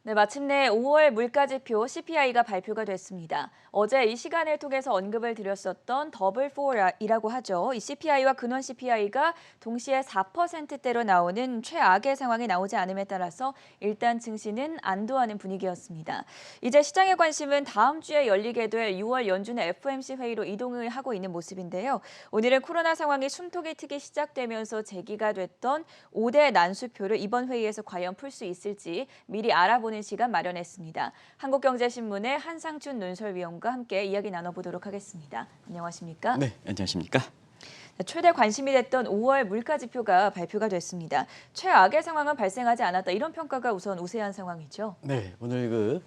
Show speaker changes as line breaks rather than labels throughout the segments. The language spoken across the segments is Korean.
네, 마침내 5월 물가지표 CPI가 발표가 됐습니다. 어제 이 시간을 통해서 언급을 드렸었던 더블 4이라고 하죠. 이 CPI와 근원 CPI가 동시에 4%대로 나오는 최악의 상황이 나오지 않음에 따라서 일단 증시는 안도하는 분위기였습니다. 이제 시장의 관심은 다음 주에 열리게 될 6월 연준의 FOMC 회의로 이동을 하고 있는 모습인데요. 오늘은 코로나 상황이 숨통이 트기 시작되면서 제기가 됐던 5대 난수표를 이번 회의에서 과연 풀 수 있을지 미리 알아보는 시간 마련했습니다. 한국경제신문의 한상춘 논설위원과 함께 이야기 나눠보도록 하겠습니다. 안녕하십니까?
네, 안녕하십니까?
최대 관심이 됐던 5월 물가지표가 발표가 됐습니다. 최악의 상황은 발생하지 않았다. 이런 평가가 우선 우세한 상황이죠.
네, 오늘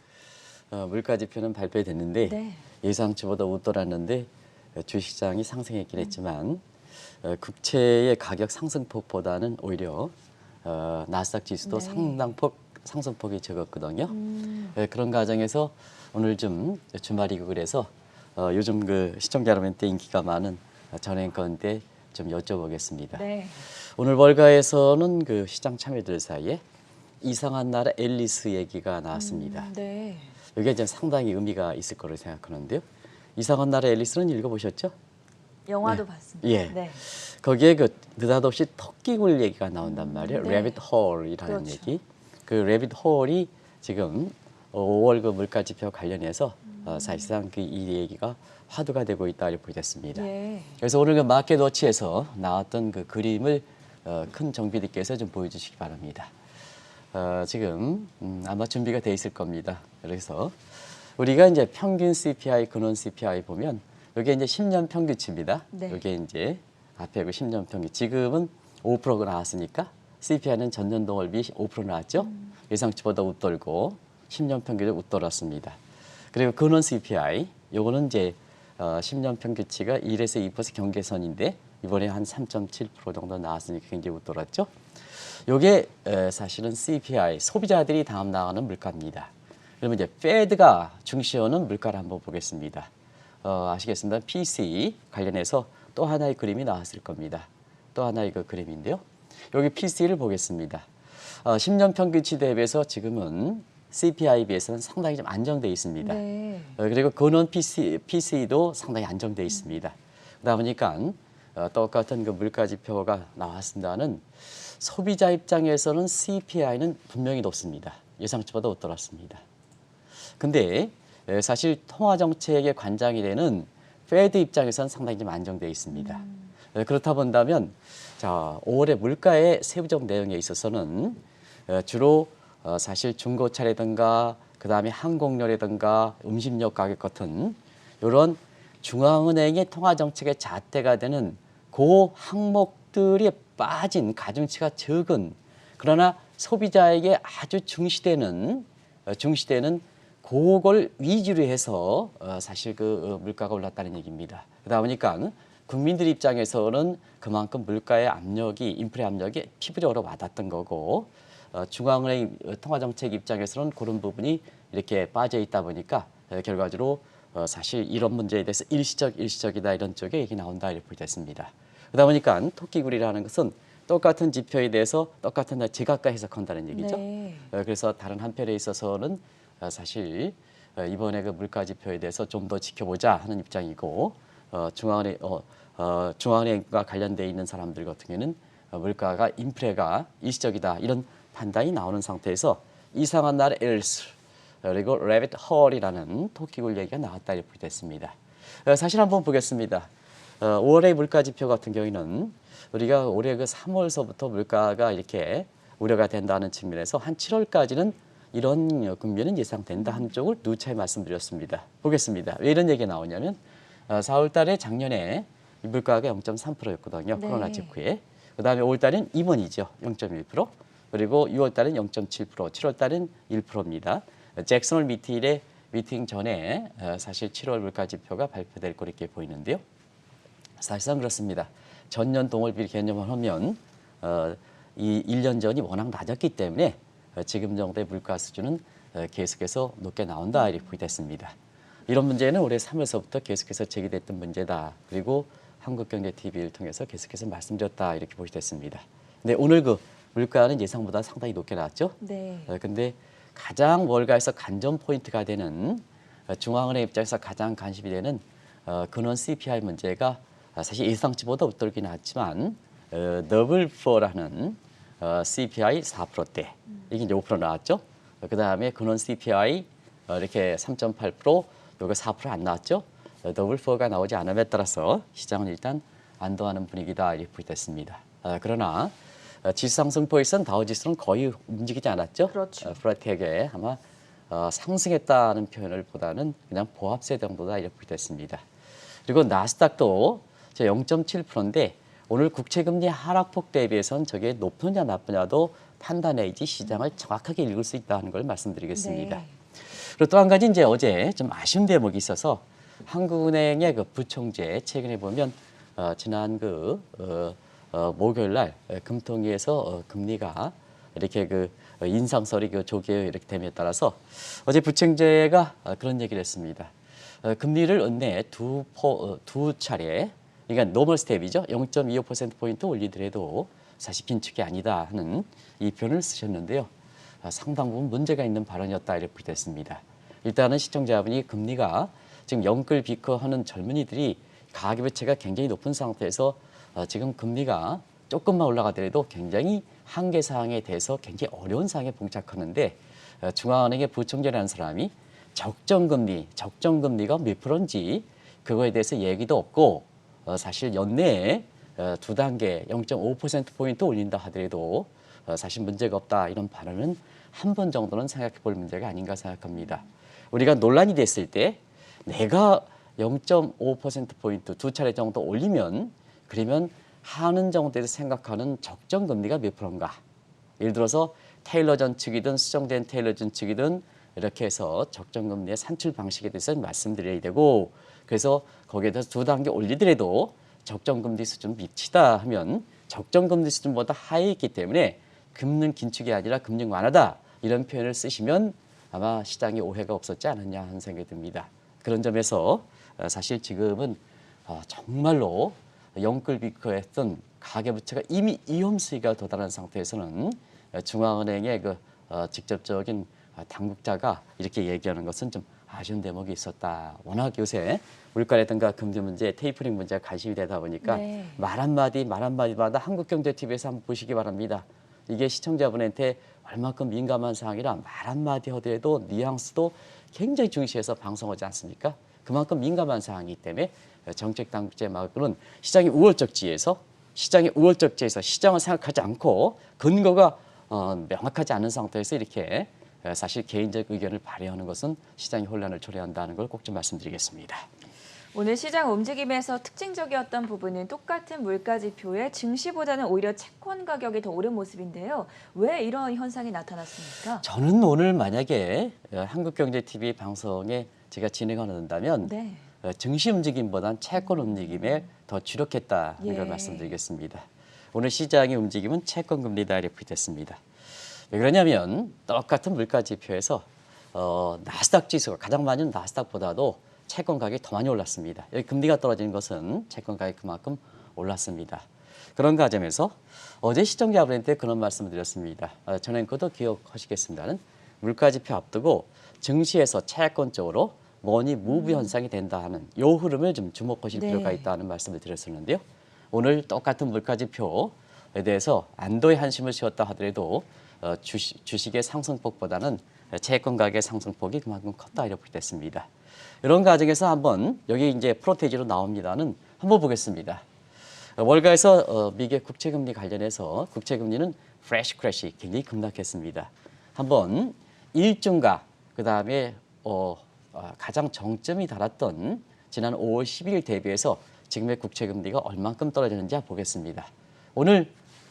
물가지표는 발표됐는데
네.
예상치보다 웃돌았는데 주식시장이 상승했긴 했지만 국채의 가격 상승폭보다는 오히려 나스닥 지수도
네.
상당폭 상승폭이 적었거든요. 그런 과정에서 오늘 좀 주말이고 그래서 요즘 시청자 여러분한테 인기가 많은 전행건대 좀 여쭤보겠습니다.
네.
오늘 월가에서는 시장 참여들 사이에 이상한 나라 앨리스 얘기가 나왔습니다.
네.
이게 이제 상당히 의미가 있을 거로 생각하는데요. 이상한 나라 앨리스는 읽어보셨죠?
영화도
네.
봤습니다.
예.
네.
거기에 느닷없이 토끼굴 얘기가 나온단 말이에요.
네.
레빗 홀이라는
그렇죠.
얘기. 그 레빗 홀이 지금 5월 물가지표 관련해서 사실상 이 얘기가 화두가 되고 있다 이렇게 보겠습니다.
예.
그래서 오늘 마켓워치에서 나왔던 그림을 큰 정비들께서 좀 보여주시기 바랍니다. 지금 아마 준비가 돼 있을 겁니다. 그래서 우리가 이제 평균 CPI, 근원 CPI 보면 이게 이제 10년 평균치입니다.
네.
이게 이제 앞에 10년 평균. 지금은 5%가 나왔으니까 CPI는 전년도 월비 5% 나왔죠. 예상치보다 웃돌고 10년 평균을 웃돌았습니다. 그리고 근원 CPI, 요거는 이제 10년 평균치가 1에서 2% 경계선인데 이번에 한 3.7% 정도 나왔으니까 굉장히 웃돌았죠. 요게 사실은 CPI, 소비자들이 다음 나가는 물가입니다. 그러면 이제 페드가 중시하는 물가를 한번 보겠습니다. 아시겠습니다. PCE 관련해서 또 하나의 그림이 나왔을 겁니다. 또 하나의 그림인데요. 여기 PC를 보겠습니다. 10년 평균치 대비해서 지금은 CPI 비해서는 상당히 좀 안정돼 있습니다.
네.
그리고 근원 PC도 상당히 안정돼 있습니다. 그러다 보니까 똑같은 물가지표가 나왔습니다는 소비자 입장에서는 CPI는 분명히 높습니다. 예상치보다 웃돌았습니다. 근데 사실 통화정책의 관장이 되는 페드 입장에서는 상당히 좀 안정돼 있습니다. 그렇다 본다면 자, 5월의 물가의 세부적 내용에 있어서는 주로 사실 중고차라든가 그다음에 항공료라든가 음식료 가격 같은 이런 중앙은행의 통화정책의 잣대가 되는 그 항목들이 빠진 가중치가 적은 그러나 소비자에게 아주 중시되는 그걸 위주로 해서 사실 물가가 올랐다는 얘기입니다. 그러다 보니까 국민들 입장에서는 그만큼 물가의 압력이 인플레 압력이 피부적으로 와닿았던 거고 중앙은행 통화정책 입장에서는 그런 부분이 이렇게 빠져 있다 보니까 결과적으로 사실 이런 문제에 대해서 일시적이다 이런 쪽에 얘기 나온다 이렇게 됐습니다. 그러다 보니까 토끼굴이라는 것은 똑같은 지표에 대해서 똑같은 제각각 해석한다는 얘기죠.
네.
그래서 다른 한편에 있어서는 사실 이번에 물가 지표에 대해서 좀 더 지켜보자 하는 입장이고 중앙은행과 관련돼 있는 사람들 같은 경우는 물가가 인플레가 일시적이다 이런 판단이 나오는 상태에서 이상한 나라 else 그리고 레빗 홀이라는 토끼굴 얘기가 나왔다 이렇게 됐습니다. 사실 한번 보겠습니다. 5월의 물가 지표 같은 경우에는 우리가 올해 3월서부터 물가가 이렇게 우려가 된다는 측면에서 한 7월까지는 이런 국면은 예상된다 하는 쪽을 누차례 말씀드렸습니다. 보겠습니다. 왜 이런 얘기가 나오냐면 4월 달에 작년에 물가가 0.3%였거든요.
네.
코로나 직후에. 그다음에 5월 달은 임원이죠. 0.1%. 그리고 6월 달은 0.7%, 7월 달은 1%입니다. 잭슨홀 미팅 전에 사실 7월 물가 지표가 발표될 거 이렇게 보이는데요. 사실상 그렇습니다. 전년 동월비 개념을 하면 이 1년 전이 워낙 낮았기 때문에 지금 정도의 물가 수준은 계속해서 높게 나온다 이렇게 됐습니다. 이런 문제는 올해 3월서부터 계속해서 제기됐던 문제다. 그리고 한국경제TV를 통해서 계속해서 말씀드렸다 이렇게 보시됐습니다. 근데 오늘 물가는 예상보다 상당히 높게 나왔죠.
네.
근데 가장 월가에서 관전 포인트가 되는 중앙은행 입장에서 가장 관심이 되는 근원 CPI 문제가 사실 예상치보다 웃돌긴 했지만 더블 4라는 CPI 4%대 이게 이제 5% 나왔죠. 그 다음에 근원 CPI 이렇게 3.8% 요거 4% 안 나왔죠. 더블 4가 나오지 않음에 따라서 시장은 일단 안도하는 분위기다 이렇게 됐습니다. 그러나 지수 상승폭에선 다우지수는 거의 움직이지 않았죠.
그렇죠.
플랫하게 아마 상승했다는 표현을 보다는 그냥 보합세 정도다 이렇게 됐습니다. 그리고 나스닥도 0.7%인데 오늘 국채금리 하락폭 대비해서는 저게 높으냐 나쁘냐도 판단해야지 시장을 정확하게 읽을 수 있다는 걸 말씀드리겠습니다.
네.
그리고 또 한 가지 이제 어제 좀 아쉬운 대목이 있어서 한국은행의 그 부총재 최근에 보면 지난 목요일 날 금통위에서 금리가 이렇게 인상설이 조기에 이렇게 됨에 따라서 어제 부총재가 그런 얘기를 했습니다. 금리를 은내 두 차례, 그러니까 노멀 스텝이죠. 0.25%포인트 올리더라도 사실 긴축이 아니다 하는 이 표현을 쓰셨는데요. 상당 부분 문제가 있는 발언이었다 이렇게 됐습니다. 일단은 시청자분이 금리가 지금 영끌 비커하는 젊은이들이 가계부채가 굉장히 높은 상태에서 지금 금리가 조금만 올라가더라도 굉장히 한계 사항에 대해서 굉장히 어려운 상황에 봉착하는데 중앙은행의 부총재라는 사람이 적정금리가 몇 프로인지 그거에 대해서 얘기도 없고 사실 연내에 두 단계 0.5%포인트 올린다 하더라도 사실 문제가 없다 이런 발언은 한 번 정도는 생각해 볼 문제가 아닌가 생각합니다. 우리가 논란이 됐을 때 내가 0.5%포인트 두 차례 정도 올리면 그러면 하는 정도에서 생각하는 적정금리가 몇 프로인가. 예를 들어서 테일러전 측이든 수정된 테일러전 측이든 이렇게 해서 적정금리의 산출 방식에 대해서 말씀드려야 되고 그래서 거기에 대해서 두 단계 올리더라도 적정금리 수준 미치다 하면 적정금리 수준보다 하에 있기 때문에 금융 긴축이 아니라 금융 완화다 이런 표현을 쓰시면 아마 시장에 오해가 없었지 않았냐 하는 생각이 듭니다. 그런 점에서 사실 지금은 정말로 영끌비커했던 가계부채가 이미 위험수위가 도달한 상태에서는 중앙은행의 직접적인 당국자가 이렇게 얘기하는 것은 좀 아쉬운 대목이 있었다. 워낙 요새 물가라든가 금리 문제, 테이퍼링 문제가 관심이 되다 보니까
네.
말 한마디마다 한국경제TV에서 한번 보시기 바랍니다. 이게 시청자분한테 얼마큼 민감한 사항이라 말 한마디 하더라도 뉘앙스도 굉장히 중시해서 방송하지 않습니까? 그만큼 민감한 사항이기 때문에 정책 당국자의 마음은 시장의 우월적지에서 시장을 생각하지 않고 근거가 명확하지 않은 상태에서 이렇게 사실 개인적 의견을 발휘하는 것은 시장의 혼란을 초래한다는 걸 꼭 좀 말씀드리겠습니다.
오늘 시장 움직임에서 특징적이었던 부분은 똑같은 물가지표의 증시보다는 오히려 채권 가격이 더 오른 모습인데요. 왜 이런 현상이 나타났습니까?
저는 오늘 만약에 한국경제TV 방송에 제가 진행한다면
네.
증시 움직임보다는 채권 움직임에 더 주력했다는 걸 말씀드리겠습니다. 오늘 시장의 움직임은 채권 금리다 이렇게 됐습니다. 왜 그러냐면 똑같은 물가 지표에서 나스닥 지수가 가장 많이 나스닥보다도 채권 가격이 더 많이 올랐습니다. 여기 금리가 떨어진 것은 채권 가격이 그만큼 올랐습니다. 그런 과정에서 어제 시청자분한테 그런 말씀을 드렸습니다. 저는 그것도 기억하시겠습니다는 물가지표 앞두고 증시에서 채권 쪽으로 머니 무브 현상이 된다 하는 이 흐름을 좀 주목하실 필요가 있다는 말씀을 드렸었는데요. 오늘 똑같은 물가지표에 대해서 안도의 한심을 씌웠다 하더라도 주식의 상승폭보다는 채권 가격의 상승폭이 그만큼 컸다 이렇게 됐습니다. 이런 과정에서 한번 여기 이제 프로테이지로 나옵니다는 한번 보겠습니다. 월가에서 미국의 국채금리 관련해서 국채금리는 프레시 크래시 굉장히 급락했습니다. 한번 일중가 그다음에 가장 정점이 달았던 지난 5월 12일 대비해서 지금의 국채금리가 얼만큼 떨어졌는지 보겠습니다. 오늘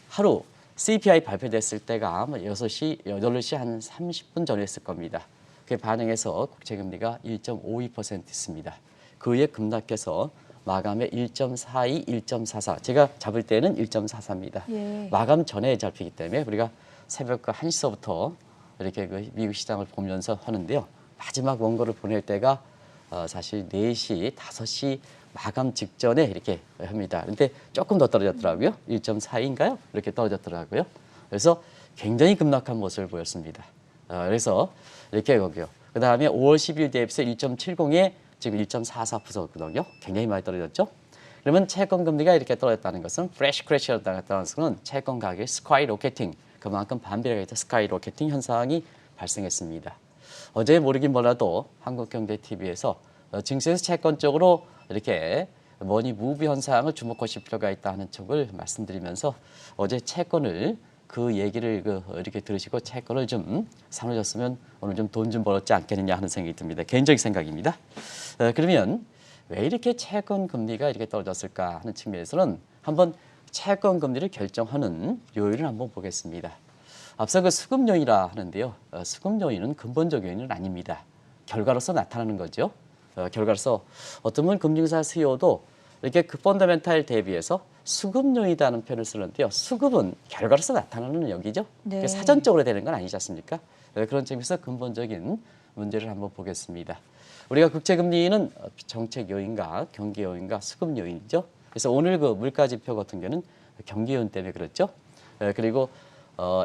하루 CPI 발표됐을 때가 아마 8시 한 30분 전이었을 겁니다. 그에 반응해서 국채금리가 1.52% 있습니다. 그 후에 급락해서 마감에 1.42, 1.44. 제가 잡을 때는 1.44입니다.
예.
마감 전에 잡히기 때문에 우리가 새벽 1시서부터 이렇게 미국 시장을 보면서 하는데요. 마지막 원고를 보낼 때가 사실 4시, 5시 마감 직전에 이렇게 합니다. 그런데 조금 더 떨어졌더라고요. 1.4인가요? 이렇게 떨어졌더라고요. 그래서 굉장히 급락한 모습을 보였습니다. 그래서 이렇게 거고요. 그 다음에 5월 10일 대비해서 1.70에 지금 1.44%거든요. 굉장히 많이 떨어졌죠. 그러면 채권 금리가 이렇게 떨어졌다는 것은 프레시 크래시였다는 것은 채권 가격의 스카이 로켓팅, 그만큼 반비례가 스카이 로켓팅 현상이 발생했습니다. 어제 모르긴 몰라도 한국경제TV에서 증시에서 채권 쪽으로 이렇게 머니 무브 현상을 주목하실 필요가 있다 하는 쪽을 말씀드리면서 어제 채권을 그 얘기를 이렇게 들으시고 채권을 좀 사놓으셨으면 오늘 좀 돈 좀 벌었지 않겠느냐 하는 생각이 듭니다. 개인적인 생각입니다. 그러면 왜 이렇게 채권 금리가 이렇게 떨어졌을까 하는 측면에서는 한번 채권 금리를 결정하는 요인을 한번 보겠습니다. 앞서 그 수급 요인이라 하는데요. 수급 요인은 근본적 요인은 아닙니다. 결과로서 나타나는 거죠. 결과로서 어떤 분 금융사 CEO도 이렇게 그 펀더멘탈 대비해서 수급 요인이라는 표현을 쓰는데요. 수급은 결과로서 나타나는 여기죠.
네.
사전적으로 되는 건 아니지 않습니까? 그런 점에서 근본적인 문제를 한번 보겠습니다. 우리가 국채금리는 정책 요인과 경기 요인과 수급 요인이죠. 그래서 오늘 그 물가지표 같은 경우는 경기 요인 때문에 그렇죠. 그리고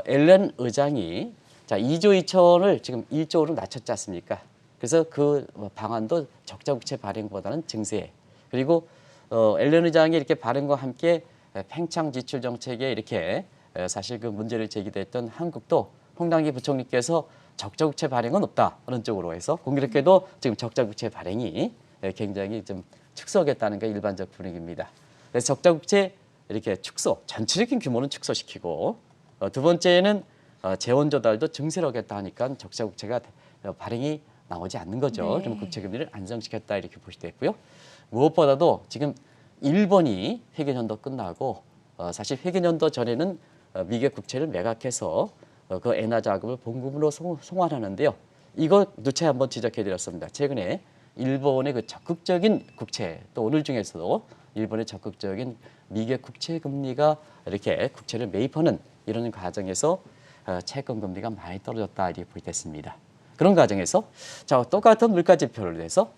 앨런 의장이 자 2조 2천을 지금 1조로 낮췄지 않습니까? 그래서 그 방안도 적자 국채 발행보다는 증세. 그리고 앨런 의장이 이렇게 발행과 함께 팽창 지출 정책에 이렇게 사실 그 문제를 제기됐던 한국도 홍당기 부총리께서 적자 국채 발행은 없다 하는 쪽으로 해서 공교롭게도 지금 적자 국채 발행이 굉장히 좀 축소하겠다는 게 일반적 분위기입니다. 그래서 적자 국채 이렇게 축소, 전체적인 규모는 축소시키고 두 번째는 재원 조달도 증세를 하겠다 하니까 적자 국채가 발행이 나오지 않는 거죠.
네.
그럼 국채 금리를 안정시켰다 이렇게 보시도 있고요. 무엇보다도 지금 일본이 회계연도 끝나고 사실 회계연도 전에는 미국 국채를 매각해서 그 엔화 자금을 본금으로 송환하는데요. 이거 누차 한번 지적해드렸습니다. 최근에 일본의 그 적극적인 국채, 또 오늘 중에서도 일본의 적극적인 미국 국채 금리가 이렇게 국채를 매입하는 이런 과정에서 채권 금리가 많이 떨어졌다 이렇게 보겠습니다. 그런 과정에서 자 똑같은 물가 지표를 내서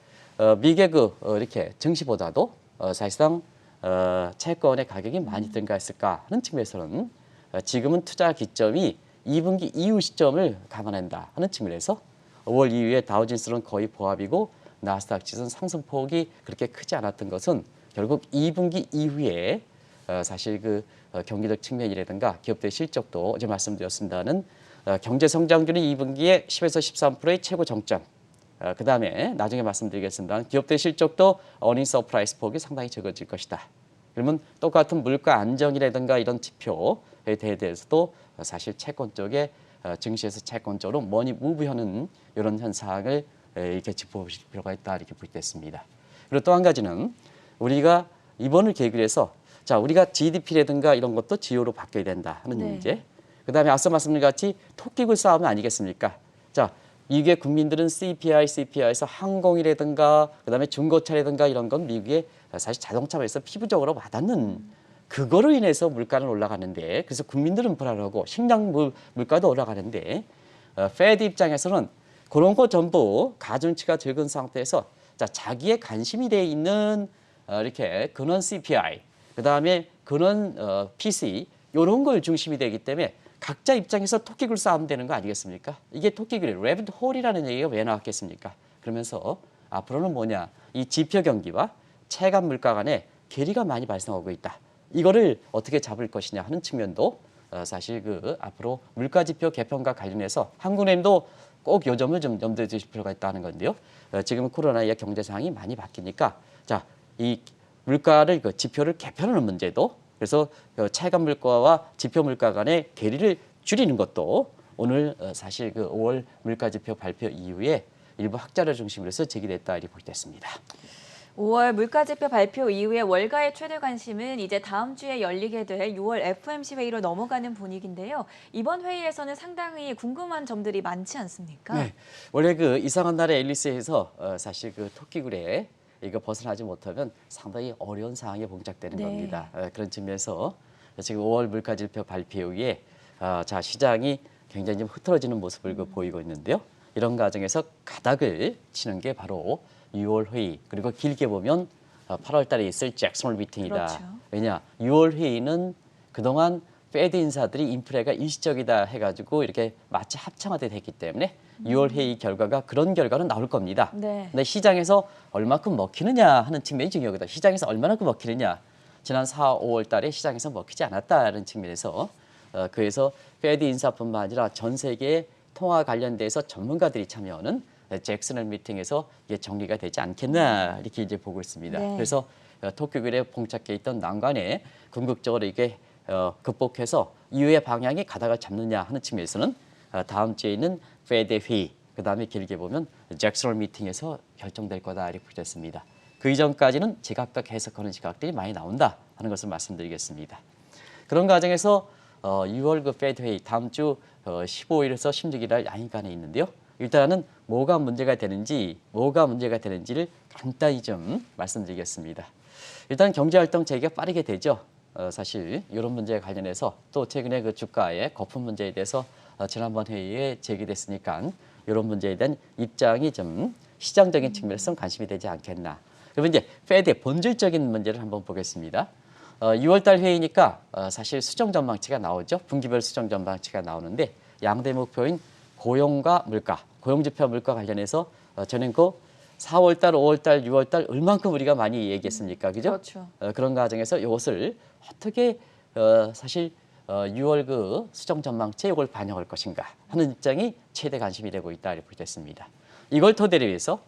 미국 이렇게 증시보다도 사실상 채권의 가격이 많이 증가했을까 하는 측면에서는 지금은 투자 기점이 2분기 이후 시점을 감안한다 하는 측면에서 5월 이후에 다우지수는 거의 보합이고 나스닥 지수는 상승폭이 그렇게 크지 않았던 것은 결국 2분기 이후에 사실 그 경기적 측면이라든가 기업들의 실적도 어제 말씀드렸습니다는 경제 성장률이 2분기에 10에서 13%의 최고 정점. 그다음에 나중에 말씀드리겠습니다. 기업들의 실적도 어닝 서프라이즈 폭이 상당히 적어질 것이다. 그러면 똑같은 물가 안정이라든가 이런 지표에 대해서도 사실 채권 쪽에 증시에서 채권 쪽으로 머니 무브하는 이런 현상을 이렇게 짚어보실 필요가 있다 이렇게 보겠습니다. 그리고 또 한 가지는 우리가 이번을 계기로 해서 자 우리가 GDP라든가 이런 것도 지표로 바뀌어야 된다 하는
네.
문제. 그다음에 앞서 말씀드린 같이 토끼굴 싸움 아니겠습니까? 자 미국의 국민들은 CPI에서 항공이라든가 그다음에 중고차라든가 이런 건 미국의 사실 자동차에서 피부적으로 와닿는 그거로 인해서 물가는 올라가는데 그래서 국민들은 불안하고 식량 물가도 올라가는데 페드 입장에서는 그런 거 전부 가중치가 적은 상태에서 자 자기의 관심이 돼 있는 이렇게 근원 CPI 그다음에 근원 PC 이런 걸 중심이 되기 때문에 각자 입장에서 토끼굴 싸움 되는 거 아니겠습니까? 이게 토끼굴이 레빗 홀이라는 얘기가 왜 나왔겠습니까? 그러면서 앞으로는 뭐냐? 이 지표 경기와 체감 물가 간에 괴리가 많이 발생하고 있다. 이거를 어떻게 잡을 것이냐 하는 측면도 사실 그 앞으로 물가 지표 개편과 관련해서 한국은행도 꼭 요 점을 좀 염두에 두실 필요가 있다는 건데요. 지금 코로나의 경제 상황이 많이 바뀌니까 자, 이 물가를 그 지표를 개편하는 문제도 그래서 체감 물가와 지표 물가 간의 괴리를 줄이는 것도 오늘 사실 그 5월 물가 지표 발표 이후에 일부 학자를 중심으로 해서 제기됐다 이렇게 보겠습니다.
5월 물가지표 발표 이후에 월가의 최대 관심은 이제 다음 주에 열리게 될 6월 FOMC 회의로 넘어가는 분위기인데요. 이번 회의에서는 상당히 궁금한 점들이 많지 않습니까?
네, 원래 그 이상한 나라의 앨리스에서 사실 그 토끼굴에 이거 벗어나지 못하면 상당히 어려운 상황에 봉착되는
네.
겁니다. 그런 측면에서 지금 5월 물가지표 발표 이후에 자 시장이 굉장히 좀 흐트러지는 모습을 보이고 있는데요. 이런 과정에서 가닥을 치는 게 바로 6월 회의 그리고 길게 보면 8월 달에 있을 잭슨홀 미팅이다.
그렇죠.
왜냐 6월 회의는 그동안 페드 인사들이 인플레가 일시적이다 해가지고 이렇게 마치 합창화돼 됐기 때문에 6월 회의 결과가 그런 결과는 나올 겁니다.
네.
근데 시장에서 얼마큼 먹히느냐 하는 측면이 중요하거든요. 시장에서 얼마만큼 먹히느냐. 지난 4, 5월 달에 시장에서 먹히지 않았다는 측면에서 그래서 페드 인사뿐만 아니라 전 세계의 통화 관련돼서 전문가들이 참여하는 잭슨홀 미팅에서 이게 정리가 되지 않겠나 이렇게 이제 보고 있습니다.
네.
그래서 토큐빌에 봉착해 있던 난관에 궁극적으로 이게 극복해서 이후의 방향이 가닥을 잡느냐 하는 측면에서는 다음 주에 있는 페드 회의, 그 다음에 길게 보면 잭슨홀 미팅에서 결정될 거다 이렇게 보겠습니다. 그 이전까지는 제각각 해석하는 시각들이 많이 나온다 하는 것을 말씀드리겠습니다. 그런 과정에서 6월 그 페드 회의 다음 주 15일에서 16일 날 양일간에 있는데요. 일단은 뭐가 문제가 되는지를 간단히 좀 말씀드리겠습니다. 일단 경제활동 재개가 빠르게 되죠. 사실 이런 문제에 관련해서 또 최근에 그 주가의 거품 문제에 대해서 지난번 회의에 제기됐으니까 이런 문제에 대한 입장이 좀 시장적인 측면에서 좀 관심이 되지 않겠나. 그러면 이제 페드의 본질적인 문제를 한번 보겠습니다. 6월달 회의니까 사실 수정 전망치가 나오죠. 분기별 수정 전망치가 나오는데 양대 목표인 고용과 물가, 고용지표 물가 관련해서 저는 그 4월달, 5월달, 6월달 얼만큼 우리가 많이 얘기했습니까, 그죠?
그렇죠.
그런 과정에서 이것을 어떻게 사실 6월 그 수정 전망치에 이걸 반영할 것인가 하는 입장이 최대 관심이 되고 있다 이렇게 보겠습니다. 이걸 토대로 해서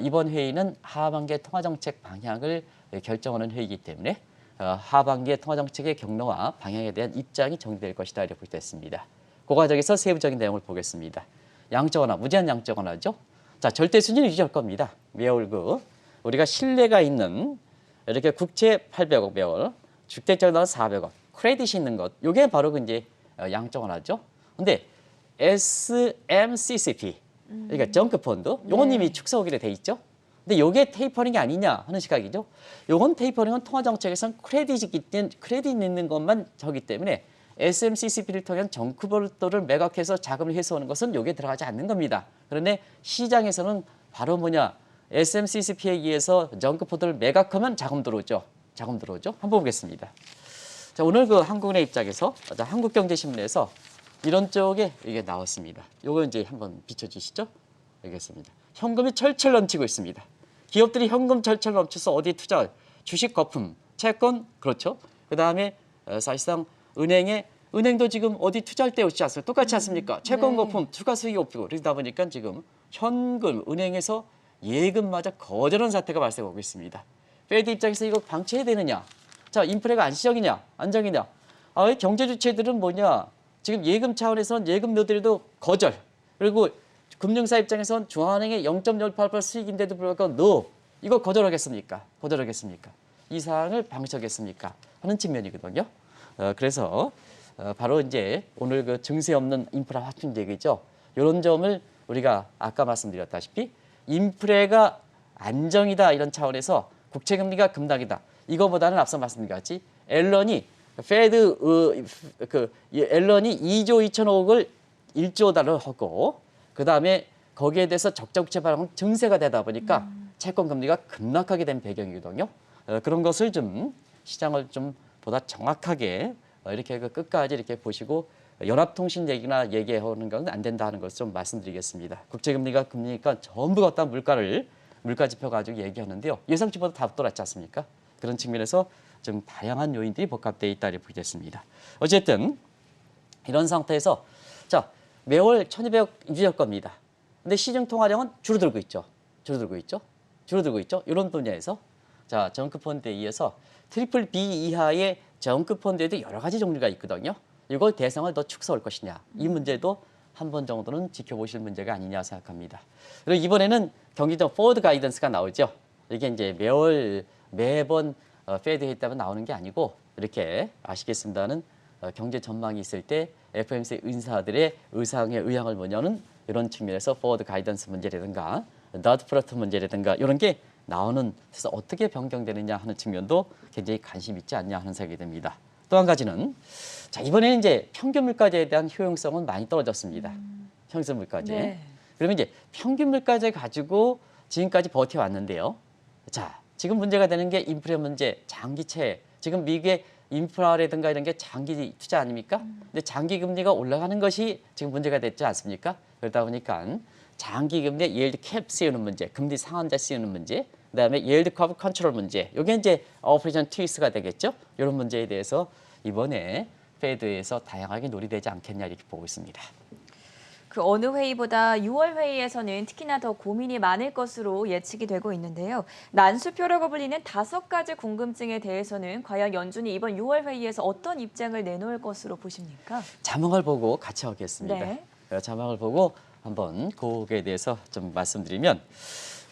이번 회의는 하반기의 통화정책 방향을 결정하는 회의이기 때문에 하반기의 통화정책의 경로와 방향에 대한 입장이 정리될 것이다 이렇게 보겠습니다. 그 과정에서 세부적인 내용을 보겠습니다. 양적 완화, 무제한 양적 완화죠. 자, 절대 수준을 유지할 겁니다. 매월 우리가 신뢰가 있는 이렇게 국채 800억 매월, 주택자금 400억, 크레딧이 있는 것, 이게 바로 그 이제 양적 완화죠. 근데 SMCCP, 그러니까 정크 펀드, 요건
네.
이미 축소하기로 돼 있죠. 근데 요게 테이퍼링이 아니냐 하는 시각이죠. 요건 테이퍼링은 통화 정책에서는 크레딧 있는 것만 저기 때문에 SMCCP를 통한 정크펀드를 매각해서 자금을 회수하는 것은 요게 들어가지 않는 겁니다. 그런데 시장에서는 바로 뭐냐 SMCCP에 의해서 정크펀드를 매각하면 자금 들어오죠. 한번 보겠습니다. 자, 오늘 그 한국은행 입장에서 한국경제신문에서 이런 쪽에 이게 나왔습니다. 요거 이제 한번 비춰주시죠. 알겠습니다. 현금이 철철 넘치고 있습니다. 기업들이 현금 철철 넘쳐서 어디 투자, 주식 거품, 채권 그렇죠. 그 다음에 사실상 은행도 지금 어디 투자할 때 없지 않습니까? 똑같지 않습니까? 채권
네.
거품, 추가 수익이 없고 그러다 보니까 지금 현금, 은행에서 예금마저 거절하는 사태가 발생하고 있습니다. 페드 입장에서 이거 방치해야 되느냐? 자, 인플레가 안시적이냐? 안정이냐? 경제 주체들은 뭐냐? 지금 예금 차원에서는 예금료들도 거절. 그리고 금융사 입장에서는 중앙은행의 0.18% 수익인데도 불구하고 이거 거절하겠습니까? 이 사항을 방치하겠습니까? 하는 측면이거든요. 그래서 바로 이제 오늘 그 증세 없는 인프라 확충 얘기죠. 이런 점을 우리가 아까 말씀드렸다시피 인플레가 안정이다 이런 차원에서 국채금리가 급락이다. 이거보다는 앞서 말씀드렸지 앨런이 2조 2천억을 1조 달러 하고 그 다음에 거기에 대해서 적자 국채 발행 증세가 되다 보니까 채권 금리가 급락하게 된 배경이거든요. 그런 것을 좀 시장을 좀 보다 정확하게 이렇게 끝까지 이렇게 보시고 연합통신 얘기나 얘기하는 건 안 된다 하는 것을 좀 말씀드리겠습니다. 국제금리가 금리니까 전부 갖다 물가 지표 가지고 얘기하는데요. 예상치보다 다 떨어졌지 않습니까? 그런 측면에서 좀 다양한 요인들이 복합되어 있다 이렇게 보겠습니다. 어쨌든 이런 상태에서 자 매월 1,200억 유지할 겁니다. 근데 시중 통화량은 줄어들고 있죠. 이런 분야에서 자 정크펀드에 의해서 트리플 B 이하의 정크펀드에도 여러 가지 종류가 있거든요. 이걸 대상을 더 축소할 것이냐 이 문제도 한 번 정도는 지켜보실 문제가 아니냐 생각합니다. 그리고 이번에는 경기적 포워드 가이던스가 나오죠. 이게 이제 매번 페드 회의 때만 나오는 게 아니고 이렇게 아시겠습니다는 경제 전망이 있을 때 FOMC 인사들의 의향을 뭐냐는 이런 측면에서 포워드 가이던스 문제라든가 너드 플러트 문제라든가 이런 게 나오는 그래서 어떻게 변경되느냐 하는 측면도 굉장히 관심 있지 않냐 하는 생각이 듭니다. 또 한 가지는 자 이번에는 이제 평균 물가제에 대한 효용성은 많이 떨어졌습니다. 평균 물가제.
네.
그러면 이제 평균 물가제 가지고 지금까지 버텨왔는데요. 자 지금 문제가 되는 게 인플레 문제, 장기채. 지금 미국의 인프라라든가 이런 게 장기 투자 아닙니까? 근데 장기 금리가 올라가는 것이 지금 문제가 됐지 않습니까? 그러다 보니까 장기 금리에 yield cap 씌우는 문제, 금리 상한제 씌우는 문제, 그다음에 yield curve 컨트롤 문제. 이게 이제 오퍼레이션 트위스가 되겠죠? 이런 문제에 대해서 이번에 페드에서 다양하게 논의되지 않겠냐 이렇게 보고 있습니다.
그 어느 회의보다 6월 회의에서는 특히나 더 고민이 많을 것으로 예측이 되고 있는데요. 난수표라고 불리는 5가지 궁금증에 대해서는 과연 연준이 이번 6월 회의에서 어떤 입장을 내놓을 것으로 보십니까?
자막을 보고 같이 하겠습니다.
네.
자막을 보고 한번 그거에 대해서 좀 말씀드리면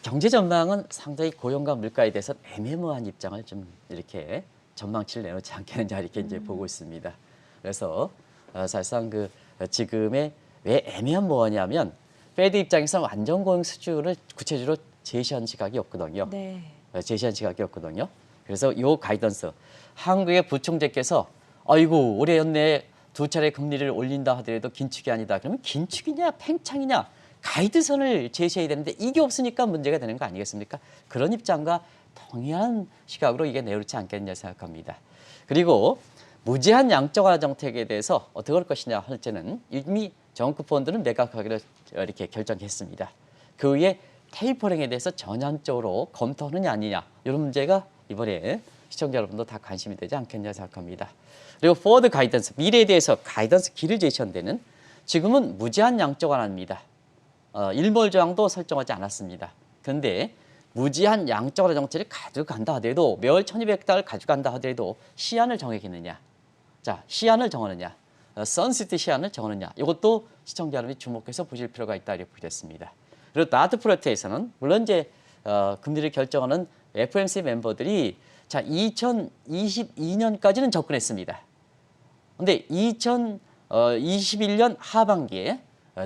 경제 전망은 상당히 고용과 물가에 대해서 애매모호한 입장을 좀 이렇게 전망치를 내놓지 않겠느냐 이렇게 이제 보고 있습니다. 그래서 사실상 그 지금의 왜 애매모호하냐면 페드 입장에서 완전 고용 수준을 구체적으로 제시한 시각이 없거든요.
네.
제시한 시각이 없거든요. 그래서 이 가이던스 한국의 부총재께서 아이고 올해 연내에 2차례 금리를 올린다 하더라도 긴축이 아니다. 그러면 긴축이냐 팽창이냐 가이드선을 제시해야 되는데 이게 없으니까 문제가 되는 거 아니겠습니까? 그런 입장과 동일한 시각으로 이게 내놓지 않겠냐 생각합니다. 그리고 무제한 양적완화 정책에 대해서 어떻게 할 것이냐 할 때는 이미 정부 펀드는 매각하기로 이렇게 결정했습니다. 그 위에 테이퍼링에 대해서 전향적으로 검토하느냐 아니냐 이런 문제가 이번에 시청자 여러분도 다 관심이 되지 않겠냐 생각합니다. 그리고 포워드 가이던스 미래에 대해서 가이던스 길을 제시한 데는 지금은 무제한 양적 완화입니다. 일몰 조항도 설정하지 않았습니다. 그런데 무제한 양적 완화 정책을 가져간다 하더라도 매월 1,200달러를 가져간다 하더라도 시한을 정하겠느냐. 자, 시한을 정하느냐. 선시티 시한을 정하느냐. 이것도 시청자 여러분이 주목해서 보실 필요가 있다 이렇게 보겠습니다. 그리고 나드 프로젝트에서는 물론 이제 금리를 결정하는 FOMC 멤버들이 자 2022년까지는 접근했습니다. 그런데 2021년 하반기에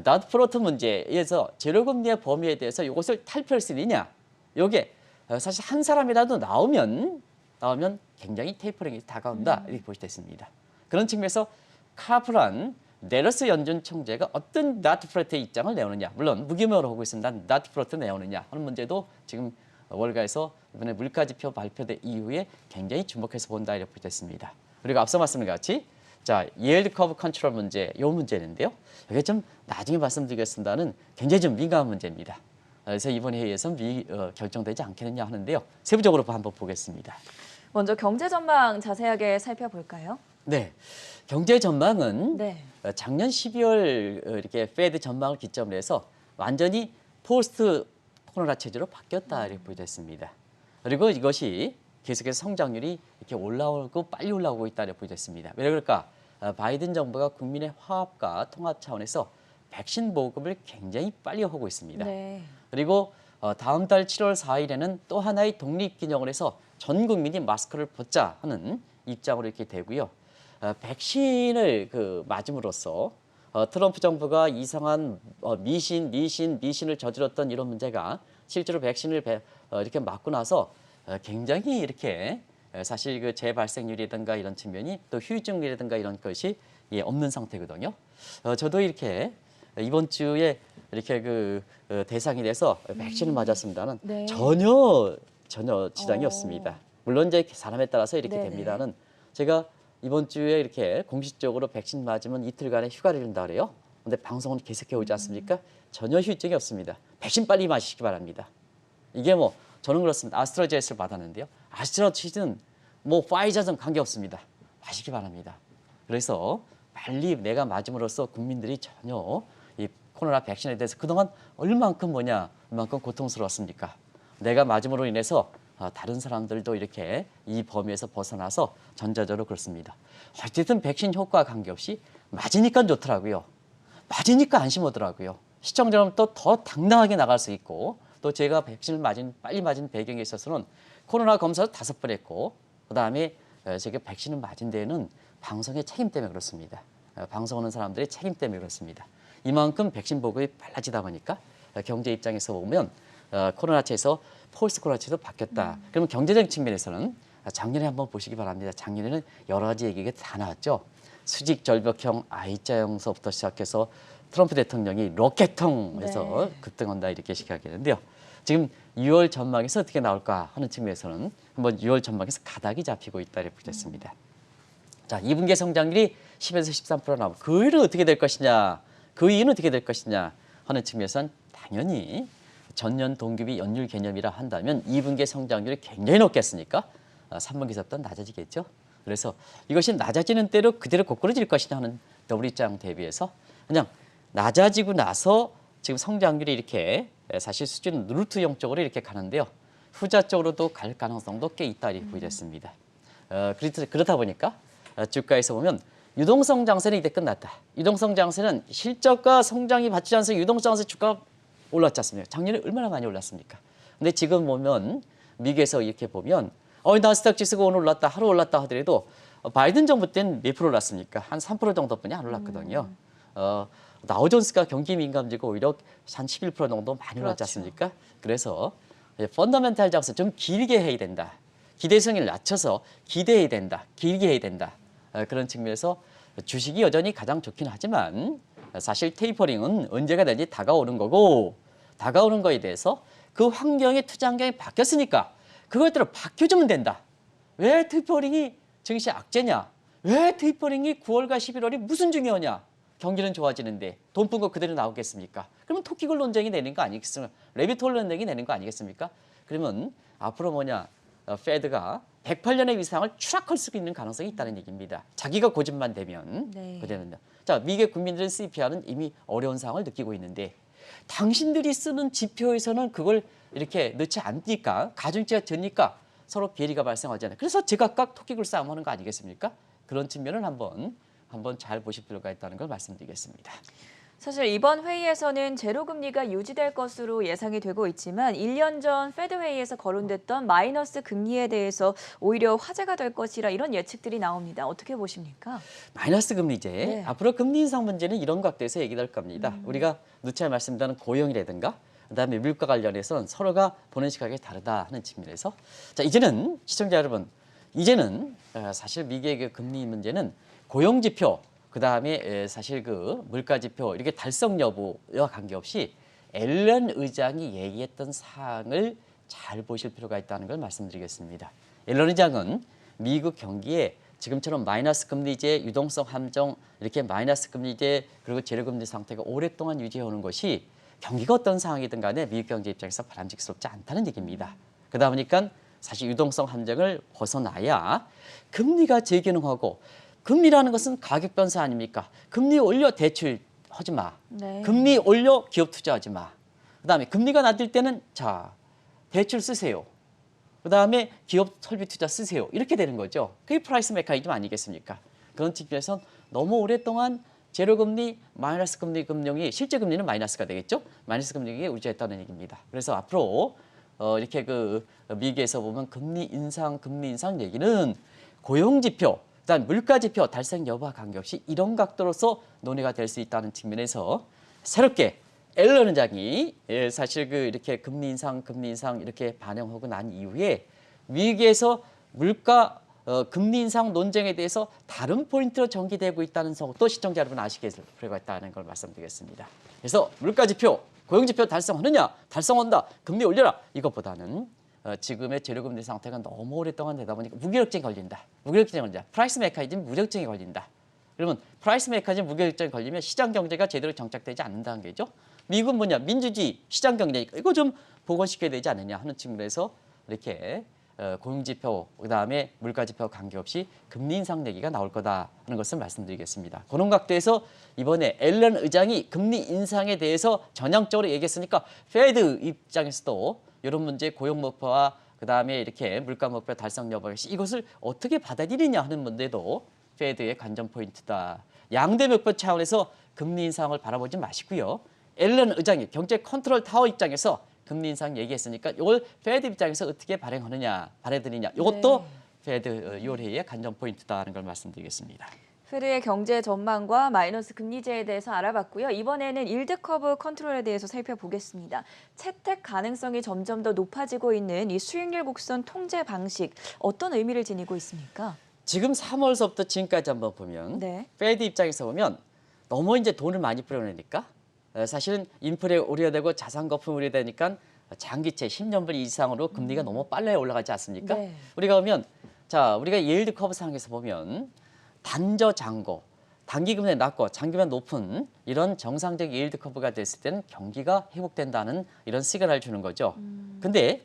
나드 프로젝트 문제에서 제로금리의 범위에 대해서 이것을 탈피할 수 있느냐. 이게 사실 한 사람이라도 나오면 굉장히 테이퍼링이 다가온다 이렇게 보시겠습니다. 그런 측면에서 카프란 네러스 연준 총재가 어떤 나트 프로젝트의 입장을 내오느냐. 물론 무기명으로 하고 있습니다. 나트 프로젝트 내오느냐 하는 문제도 지금 월가에서 이번에 물가지표 발표된 이후에 굉장히 주목해서 본다 이렇게 보겠습니다. 그리고 앞서 말씀드린 같이 자 yield curve 컨트롤 문제, 이 문제인데요. 이게 좀 나중에 말씀드리겠습니다는 굉장히 좀 민감한 문제입니다. 그래서 이번 회의에서 결정되지 않겠느냐 하는데요. 세부적으로 한번 보겠습니다.
먼저 경제 전망 자세하게 살펴볼까요?
네, 경제 전망은
네.
작년 12월 이렇게 페드 전망을 기점으로 해서 완전히 포스트 코로나 체제로 바뀌었다 이렇게 보여졌습니다. 그리고 이것이 계속해서 성장률이 이렇게 올라오고 빨리 올라오고 있다 이렇게 보여졌습니다. 왜 그럴까? 바이든 정부가 국민의 화합과 통합 차원에서 백신 보급을 굉장히 빨리 하고 있습니다.
네.
그리고 다음 달 7월 4일에는 또 하나의 독립기념을 해서 전 국민이 마스크를 벗자 하는 입장으로 이렇게 되고요. 백신을 맞음으로써 트럼프 정부가 이상한 미신을 저질렀던 이런 문제가 실제로 백신을 이렇게 맞고 나서 굉장히 이렇게 사실 그 재발생률이라든가 이런 측면이 또 후유증이라든가 이런 것이 없는 상태거든요. 저도 이렇게 이번 주에 이렇게 대상이 돼서 백신을 맞았습니다는
네.
전혀 지장이 없습니다. 물론 이제 사람에 따라서 이렇게
네네.
됩니다는 제가 이번 주에 이렇게 공식적으로 백신 맞으면 이틀간의 휴가를 준다 그래요. 근데 방송은 계속해 오지 않습니까? 전혀 후유증이 없습니다. 백신 빨리 맞으시기 바랍니다. 이게 저는 그렇습니다. 아스트라제네카를 받았는데요. 아스트라제네카는 파이자든 관계없습니다. 마시기 바랍니다. 그래서 빨리 내가 맞음으로써 국민들이 전혀 이 코로나 백신에 대해서 그동안 얼만큼 고통스러웠습니까? 내가 맞음으로 인해서 다른 사람들도 이렇게 이 범위에서 벗어나서 전자적으로 그렇습니다. 어쨌든 백신 효과와 관계없이 맞으니까 좋더라고요. 맞으니까 안심 오더라고요. 시청자 여러분 또 더 당당하게 나갈 수 있고 또 제가 백신을 빨리 맞은 배경에 있어서는 코로나 검사를 5번 했고 그다음에 제가 백신을 맞은 데에는 방송의 책임 때문에 그렇습니다. 방송하는 사람들의 책임 때문에 그렇습니다. 이만큼 백신 보급이 빨라지다 보니까 경제 입장에서 보면 코로나체에서 폴스 코로나체도 바뀌었다. 그러면 경제적 측면에서는 작년에 한번 보시기 바랍니다. 작년에는 여러 가지 얘기가 다 나왔죠. 수직 절벽형 I자형서부터 시작해서 트럼프 대통령이 로켓형에서
네.
급등한다 이렇게 시작했는데요. 지금 6월 전망에서 어떻게 나올까 하는 측면에서는 한번 6월 전망에서 가닥이 잡히고 있다 이렇게 보겠습니다. 자, 2분기 성장률이 10에서 13% 나오고 그 이유는 어떻게 될 것이냐, 그 이유는 어떻게 될 것이냐 하는 측면에서는 당연히 전년 동기비 연율 개념이라 한다면 2분기 성장률이 굉장히 높겠으니까 3분기서부터 낮아지겠죠. 그래서 이것이 낮아지는 대로 그대로 고꾸라질 것이냐 하는 더블 입장 대비해서 그냥 낮아지고 나서 지금 성장률이 이렇게 사실 수준 루트형 쪽으로 이렇게 가는데요. 후자 쪽으로도 갈 가능성도 꽤 있다 이렇게 보여졌습니다. 그렇다 보니까 주가에서 보면 유동성 장세는 이제 끝났다. 유동성 장세는 실적과 성장이 받치지 않아서 유동성 장세 주가가 올랐지 않습니까? 작년에 얼마나 많이 올랐습니까? 근데 지금 보면 미국에서 이렇게 보면 나스닥 지수가 오늘 올랐다, 하루 올랐다 하더라도 바이든 정부 때는 몇 프로 올랐습니까? 한 3% 정도뿐이 안 올랐거든요. 다우존스가 경기 민감지고 오히려 한 11% 정도 많이 올랐지 않습니까? 그래서 펀더멘탈 장세 좀 길게 해야 된다. 기대성을 낮춰서 기대해야 된다. 길게 해야 된다. 그런 측면에서 주식이 여전히 가장 좋긴 하지만 사실 테이퍼링은 언제가 되는지 다가오는 거고 다가오는 거에 대해서 그 환경의 투자 환경이 바뀌었으니까 그거에 따라 바뀌어주면 된다. 왜 테이퍼링이 증시 악재냐? 왜 테이퍼링이 9월과 11월이 무슨 중요하냐? 경기는 좋아지는데 돈 푼 거 그대로 나오겠습니까? 그러면 토끼굴 논쟁이 되는 거 아니겠습니까? 레비톨 논쟁이 되는 거 아니겠습니까? 그러면 앞으로 뭐냐? 페드가 108년의 위상을 추락할 수 있는 가능성이 있다는 얘기입니다. 자기가 고집만 되면.
네.
그대로는. 자, 미국의 국민들은 CPR은 이미 어려운 상황을 느끼고 있는데 당신들이 쓰는 지표에서는 그걸 이렇게 넣지 않으니까 가중치가 적으니까 서로 괴리가 발생하잖아요. 그래서 제각각 토끼굴 싸움하는 거 아니겠습니까? 그런 측면을 한번 잘 보실 필요가 있다는 걸 말씀드리겠습니다.
사실 이번 회의에서는 제로금리가 유지될 것으로 예상이 되고 있지만 1년 전 페드 회의에서 거론됐던 마이너스 금리에 대해서 오히려 화제가 될 것이라 이런 예측들이 나옵니다. 어떻게 보십니까?
마이너스 금리제.
네.
앞으로 금리 인상 문제는 이런 각도에서 얘기될 겁니다. 우리가 누차 말씀드린 고용이라든가 그다음에 물가 관련해서는 서로가 보는 시각이 다르다 하는 측면에서 자, 이제는 시청자 여러분, 이제는 사실 미국의 그 금리 문제는 고용 지표 그다음에 사실 그 물가 지표 이렇게 달성 여부와 관계없이 앨런 의장이 얘기했던 사항을 잘 보실 필요가 있다는 걸 말씀드리겠습니다. 앨런 의장은 미국 경기에 지금처럼 마이너스 금리제, 유동성 함정 이렇게 마이너스 금리제 그리고 제로금리 상태가 오랫동안 유지해 오는 것이 경기가 어떤 상황이든 간에 미국 경제 입장에서 바람직스럽지 않다는 얘기입니다. 그러다 보니까 사실 유동성 함정을 벗어나야 금리가 재균형하고 금리라는 것은 가격 변수 아닙니까? 금리 올려 대출 하지 마.
네.
금리 올려 기업 투자하지 마. 그다음에 금리가 낮을 때는 자 대출 쓰세요. 그다음에 기업 설비 투자 쓰세요. 이렇게 되는 거죠. 그게 프라이스 메커니즘 아니겠습니까? 그런 측면에서 너무 오랫동안 제로금리, 마이너스 금리 금융이 실제 금리는 마이너스가 되겠죠. 마이너스 금리가 유지했다는 얘기입니다. 그래서 앞으로 이렇게 그 미국에서 보면 금리 인상 얘기는 고용 지표 그다음 물가 지표 달성 여부와 관계없이 이런 각도로서 논의가 될 수 있다는 측면에서 새롭게 앨런 의장이 사실 그 이렇게 금리 인상 이렇게 반영하고 난 이후에 미국에서 물가 금리 인상 논쟁에 대해서 다른 포인트로 전개되고 있다는 것도 시청자 여러분 아시게 될 필요가 있다는 걸 말씀드리겠습니다. 그래서 물가 지표, 고용 지표 달성하느냐, 달성한다, 금리 올려라 이것보다는 지금의 제로금리 상태가 너무 오랫동안 되다 보니까 무기력증이 걸린다. 프라이스 메커니즘 무력증이 걸린다. 그러면 프라이스 메커니즘 무기력증이 걸리면 시장 경제가 제대로 정착되지 않는다는 게죠. 미국은 뭐냐? 민주주의 시장 경제니까 이거 좀 복원시켜야 되지 않느냐 하는 측면에서 이렇게 고용지표 그다음에 물가지표 관계없이 금리 인상 얘기가 나올 거다 하는 것을 말씀드리겠습니다. 그런 각도에서 이번에 앨런 의장이 금리 인상에 대해서 전향적으로 얘기했으니까 페드 입장에서도 이런 문제 고용 목표와 그다음에 이렇게 물가 목표 달성 여부 이것을 어떻게 받아들이냐 하는 문제도 페드의 관전 포인트다. 양대 목표 차원에서 금리 인상을 바라보지 마시고요. 앨런 의장이 경제 컨트롤 타워 입장에서 금리 인상 얘기했으니까 이걸 페드 입장에서 어떻게 발행드리냐 이것도 페드 6월 회의의 관전 포인트다는 걸 말씀드리겠습니다.
페드의 경제 전망과 마이너스 금리제에 대해서 알아봤고요. 이번에는 일드 커브 컨트롤에 대해서 살펴보겠습니다. 채택 가능성이 점점 더 높아지고 있는 이 수익률 곡선 통제 방식 어떤 의미를 지니고 있습니까?
지금 3월서부터 지금까지 한번 보면 페드 입장에서 보면 너무 이제 돈을 많이 뿌려내니까 사실은 인플레 우려되고 자산 거품 우려되니까 장기채 10년분 이상으로 금리가 너무 빨리 올라가지 않습니까? 우리가 보면 자 우리가 예일드 커브 상에서 보면 단저 장고, 단기금리 낮고 장기금리 높은 이런 정상적 yield 커브가 됐을 때는 경기가 회복된다는 이런 시그널을 주는 거죠. 근데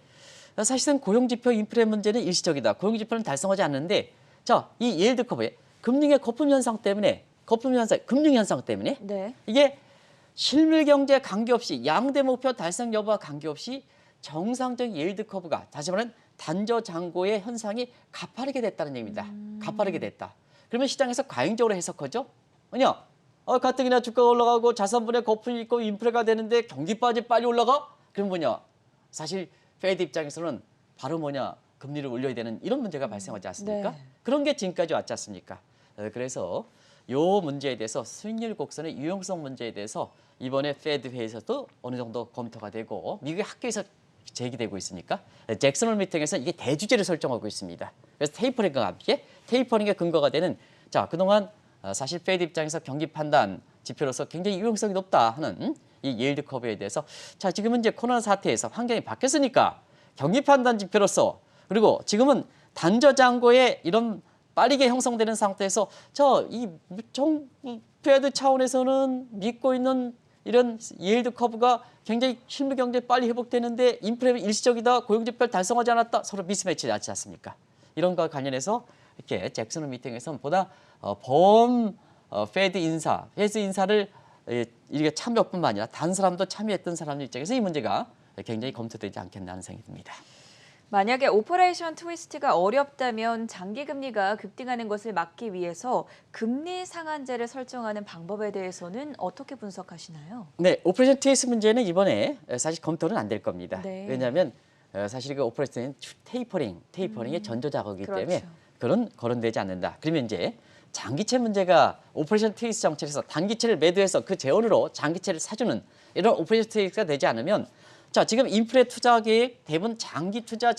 사실은 고용지표 인플레 문제는 일시적이다. 고용지표는 달성하지 않는데 자, 이 yield 커브에 금융의 거품 현상 때문에 금융 현상 때문에
네.
이게 실물 경제에 관계없이 양대 목표 달성 여부와 관계없이 정상적 yield 커브가 다시 말하면 단저 장고의 현상이 가파르게 됐다는 얘기입니다. 가파르게 됐다. 그러면 시장에서 과잉적으로 해석하죠. 뭐냐? 가뜩이나 주가가 올라가고 자산분해 거품이 있고 인플레가 되는데 경기 빨리 올라가? 그럼 뭐냐? 사실 페드 입장에서는 바로 뭐냐? 금리를 올려야 되는 이런 문제가 발생하지 않습니까?
네.
그런 게 지금까지 왔지 않습니까? 그래서 요 문제에 대해서 수익률 곡선의 유용성 문제에 대해서 이번에 페드 회의에서도 어느 정도 검토가 되고 미국의 학교에서 제기되고 있으니까 잭슨 홀 미팅에서 이게 대주제를 설정하고 있습니다. 그래서 테이퍼링과 함께 테이퍼링의 근거가 되는 자 그동안 사실 페드 입장에서 경기 판단 지표로서 굉장히 유용성이 높다 하는 이 yield 커브에 대해서 자 지금은 이제 코로나 사태에서 환경이 바뀌었으니까 경기 판단 지표로서 그리고 지금은 단저 장고의 이런 빠르게 형성되는 상태에서 이 정부 페드 차원에서는 믿고 있는 이런 yield 커브가 굉장히 실물 경제 빨리 회복되는데 인플레 일시적이다. 고용지표를 달성하지 않았다. 서로 미스매치 나지 않습니까? 이런 것과 관련해서 이렇게 잭슨 홀 미팅에서는 보다 페드 인사를 이게 참여뿐만 아니라 다른 사람도 참여했던 사람 입장에서 이 문제가 굉장히 검토되지 않겠나 하는 생각이 듭니다.
만약에 오퍼레이션 트위스트가 어렵다면 장기 금리가 급등하는 것을 막기 위해서 금리 상한제를 설정하는 방법에 대해서는 어떻게 분석하시나요?
네, 오퍼레이션 트위스트 문제는 이번에 사실 검토는 안 될 겁니다.
네.
왜냐하면 사실 그 오퍼레이션은 테이퍼링의 전조 작업이기
그렇죠.
때문에 그런 거론되지 않는다. 그러면 이제 장기채 문제가 오퍼레이션 트위스트 정책에서 단기채를 매도해서 그 재원으로 장기채를 사주는 이런 오퍼레이션 트위스트가 되지 않으면 자 지금 인플레 투자 계획 대부분 장기 투자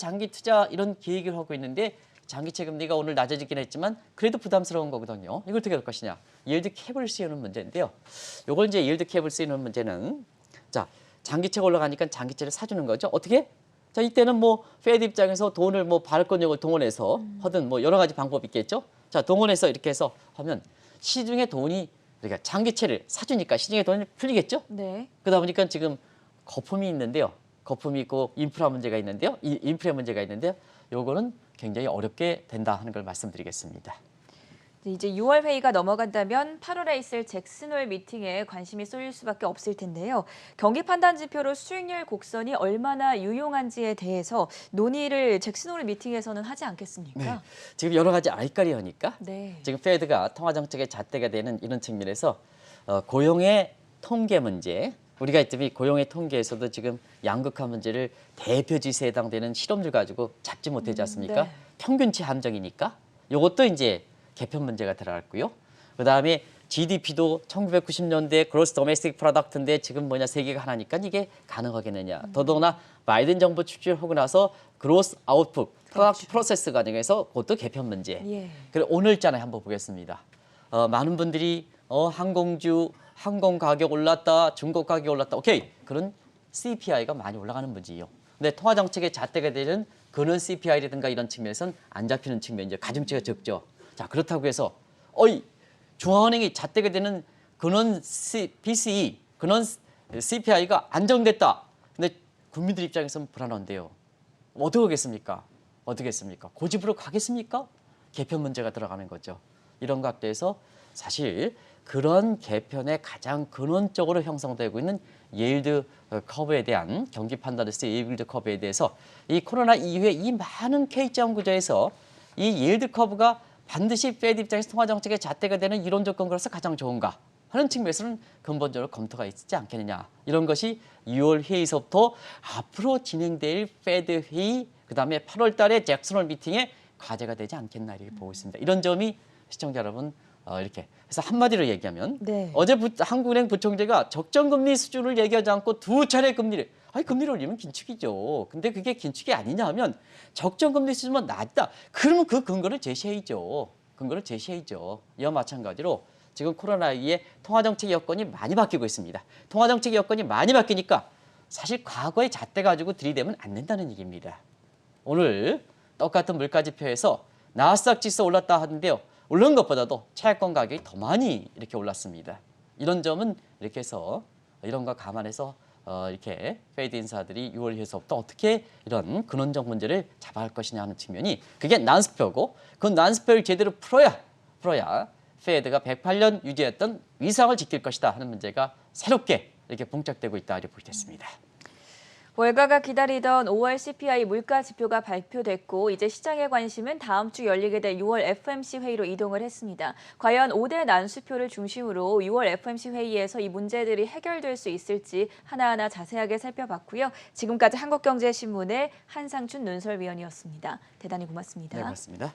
이런 계획을 하고 있는데 장기채 금리가 오늘 낮아지긴 했지만 그래도 부담스러운 거거든요. 이걸 어떻게 할 것이냐? yield 캡을 씌우는 문제인데요. 요걸 이제 yield 캡을 씌우는 문제는 자 장기채가 올라가니까 장기채를 사주는 거죠. 어떻게? 자 이때는 뭐 페드 입장에서 돈을 뭐 발권력을 동원해서 하든 뭐 여러 가지 방법이 있겠죠. 자 동원해서 이렇게 해서 하면 시중에 돈이 그러니까 장기채를 사주니까 시중에 돈이 풀리겠죠.
네.
그러다 보니까 지금 거품이 있는데요. 거품이 있고 인플레 문제가 있는데요. 요거는 굉장히 어렵게 된다 하는 걸 말씀드리겠습니다.
이제 6월 회의가 넘어간다면 8월에 있을 잭슨 홀 미팅에 관심이 쏠릴 수밖에 없을 텐데요. 경기 판단 지표로 수익률 곡선이 얼마나 유용한지에 대해서 논의를 잭슨 홀 미팅에서는 하지 않겠습니까?
네. 지금 여러 가지 알까리하니까
네.
지금 페드가 통화 정책의 잣대가 되는 이런 측면에서 고용의 통계 문제 우리가 이때이 고용의 통계에서도 지금 양극화 문제를 대표 지수에 해당되는 실험들 가지고 잡지 못하지 않습니까?
네.
평균치 함정이니까 이것도 이제 개편 문제가 들어갔고요. 그다음에 GDP도 1990년대 그로스 도메스틱 프로덕트인데 지금 뭐냐 세계가 하나니까 이게 가능하겠느냐. 더더구나 바이든 정부 출범하고 나서 그로스 아웃풋 프로덕트 프로세스 과정에서 그것도 개편 문제.
예.
그리고 오늘 있잖아요. 한번 보겠습니다. 많은 분들이 항공 가격 올랐다, 중국 가격 올랐다. 오케이. 그런 CPI가 많이 올라가는 문제예요. 근데 통화 정책의 잣대가 되는 근원 CPI라든가 이런 측면에서는 안 잡히는 측면이죠. 가중치가 적죠. 자, 그렇다고 해서 중앙은행이 잣대가 되는 근원 PCE, 근원 CPI가 안정됐다. 근데 국민들 입장에서는 불안한데요. 어떻게 하겠습니까? 고집으로 가겠습니까? 개편 문제가 들어가는 거죠. 이런 각도에서 사실 그런 개편의 가장 근원적으로 형성되고 있는 yield 커브에 대한 경기 판단에서 yield 커브에 대해서 이 코로나 이후에 이 많은 K점 구조에서 이 yield 커브가 반드시 페드 입장에서 통화 정책의 잣대가 되는 이론적 근거로서 가장 좋은가 하는 측면에서는 근본적으로 검토가 있지 않겠느냐. 이런 것이 6월 회의서부터 앞으로 진행될 페드 회의 그다음에 8월 달에 잭슨 홀 미팅에 과제가 되지 않겠나 이렇게 보고 있습니다. 이런 점이 시청자 여러분 이렇게 그래서 한마디로 얘기하면
네.
어제 한국은행 부총재가 적정금리 수준을 얘기하지 않고 두 차례 금리를 올리면 긴축이죠. 근데 그게 긴축이 아니냐 하면 적정금리 수준만 낮다. 그러면 그 근거를 제시해야죠. 이와 마찬가지로 지금 코로나 이후에 통화정책 여건이 많이 바뀌고 있습니다. 통화정책 여건이 많이 바뀌니까 사실 과거의 잣대 가지고 들이대면 안 된다는 얘기입니다. 오늘 똑같은 물가지표에서 나스닥 지수 올랐다 하는데요. 오른 것보다도 채권 가격이 더 많이 이렇게 올랐습니다. 이런 점은 이렇게 해서 이런 거 감안해서 이렇게 페드 인사들이 6월 회의에서부터 어떻게 이런 근원적 문제를 잡아갈 것이냐 하는 측면이 그게 난스표고 그 난스표를 제대로 풀어야 페드가 108년 유지했던 위상을 지킬 것이다 하는 문제가 새롭게 이렇게 봉착되고 있다 이렇게 보겠습니다.
월가가 기다리던 5월 CPI 물가 지표가 발표됐고 이제 시장의 관심은 다음 주 열리게 될 6월 FOMC 회의로 이동을 했습니다. 과연 5대 난수표를 중심으로 6월 FOMC 회의에서 이 문제들이 해결될 수 있을지 하나하나 자세하게 살펴봤고요. 지금까지 한국경제신문의 한상춘 논설위원이었습니다. 대단히 고맙습니다.
네, 고맙습니다.